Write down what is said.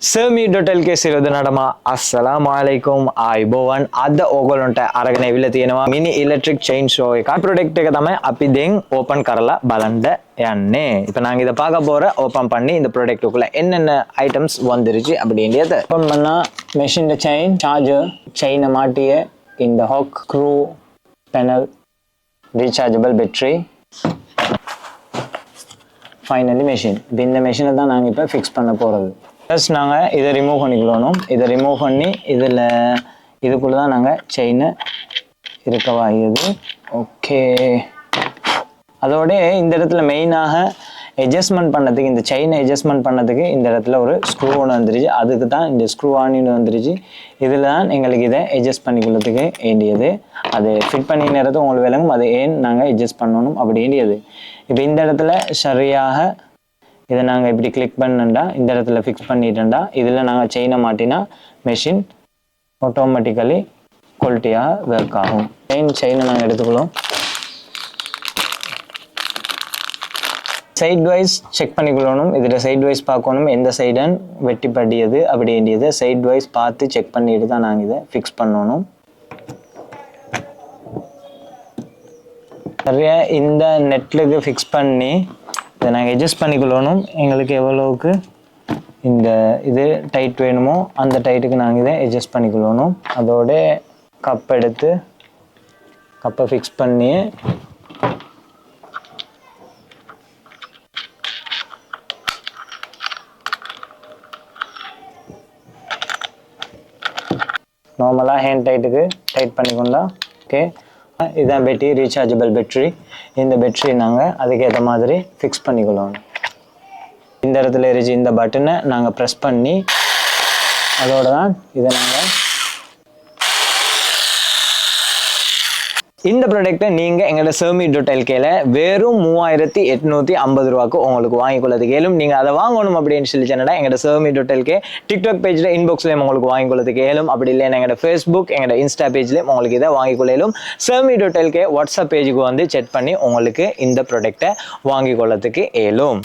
Sermi.lk සිරද නඩම අස්සලාමු ආයිබෝවන් අද ඕගොල්ලන්ට අරගෙන අවිල්ලා තියෙනවා මිනි ඉලෙක්ට්‍රික් චේන් ෂෝ එක ப்ராடக்ட் එක තමයි අපි දැන් ஓபன் කරලා බලන්න යන්නේ. இப்போ நாங்க இத பார்க்க போற ஓபன் பண்ணி இந்த ப்ராடக்ட் குள்ள என்னென்ன ஐட்டம்ஸ் வந்துருச்சு அப்படின்றது ஓபன் பண்ணா மெஷின் செயின் சார்ஜர் செயினை மாட்டிய இந்த hook screw panel rechargeable battery finally machine இந்த மெஷினை தான் நாங்கள் இப்போ ஃபிக்ஸ் பண்ண போகிறது. ஃபர்ஸ்ட் நாங்கள் இதை ரிமூவ் பண்ணிக்கணும். இதை ரிமூவ் பண்ணி இதுக்குள்ளே தான் நாங்கள் செயினை இருக்கவாகியது. ஓகே, அதோட இந்த இடத்துல மெயினாக அட்ஜஸ்ட்மெண்ட் பண்ணதுக்கு இந்த செயினை அட்ஜஸ்ட்மெண்ட் பண்ணதுக்கு இந்த இடத்துல ஒரு ஸ்க்ரூ ஒன்று வந்துருச்சு. அதுக்கு தான் இந்த ஸ்க்ரூ ஆனின்னு வந்துருச்சு. இதில் தான் எங்களுக்கு இதை அட்ஜஸ்ட் பண்ணிக்கொள்ளதுக்கு வேண்டியது. அது ஃபிட் பண்ணி நேரத்தை உங்களுக்கு விளங்கும் அது ஏன் நாங்கள் அட்ஜஸ்ட் பண்ணணும் அப்படி வேண்டியது. இப்போ இந்த இடத்துல சரியாக இதை நாங்கள் இப்படி கிளிக் பண்ணா இந்த இடத்துல ஃபிக்ஸ் பண்ணிட்டோம்டா இதில் நாங்கள் செயினை மாட்டினா மெஷின் ஆட்டோமேட்டிக்கலி குவாலிட்டியாக ஒர்க் ஆகும். செயினை நாங்கள் எடுத்துக்கலாம். சைட் வைஸ் செக் பண்ணிக்கொள்ளணும். இதில் சைட் வைஸ் பார்க்கணும் எந்த சைடன் வெட்டி படியது அப்படி வேண்டியது சைட் வைஸ் பார்த்து செக் பண்ணிட்டு தான் நாங்கள் இதை ஃபிக்ஸ் பண்ணணும். நிறைய இந்த நெட்லுக்கு ஃபிக்ஸ் பண்ணி இதை நாங்கள் அட்ஜஸ்ட் பண்ணிக்கொள்ளணும். எங்களுக்கு எவ்வளோவுக்கு இந்த இது டைட் வேணுமோ அந்த டைட்டுக்கு நாங்கள் இதை அட்ஜஸ்ட் பண்ணிக்கொள்ளணும். அதோட கப் எடுத்து கப்பை ஃபிக்ஸ் பண்ணி நார்மலாக ஹேண்ட் டைட்டுக்கு டைட் பண்ணிக்கொண்டா. ஓகே, இதுதான் பேட்டரி, ரீசார்ஜபிள் பேட்டரி. இந்த பேட்டரி நாங்கள் அதுக்கேற்ற மாதிரி ஃபிக்ஸ் பண்ணிக்கொள்ளணும். இந்த இடத்துல இருந்துச்சு இந்த பட்டனை நாங்கள் ப்ரெஸ் பண்ணி அதோட தான் இதை நாங்கள் இந்த ப்ராடக்ட்டை நீங்கள் எங்களோட Sermi.lkல வெறும் 3850 ரூபாய்க்கு உங்களுக்கு வாங்கிக்கொள்ளதுக்கு ஏலும். நீங்கள் அதை வாங்கணும் அப்படின்னு சொல்லி சொன்னா எங்களோட Sermi.lk டிக்டாக் பேஜில் இன்பாக்ஸ்லேயும் உங்களுக்கு வாங்கிக்கொள்ளதுக்கு ஏலும். அப்படி இல்லைன்னா எங்களோட ஃபேஸ்புக் எங்களோட இன்ஸ்டா பேஜ்லேயும் உங்களுக்கு இதை வாங்கிக்கொள்ளும். Sermi.lk வாட்ஸ்அப் பேஜுக்கு வந்து செக் பண்ணி உங்களுக்கு இந்த ப்ராடக்ட்டை வாங்கிக்கொள்ளதுக்கு ஏலும்.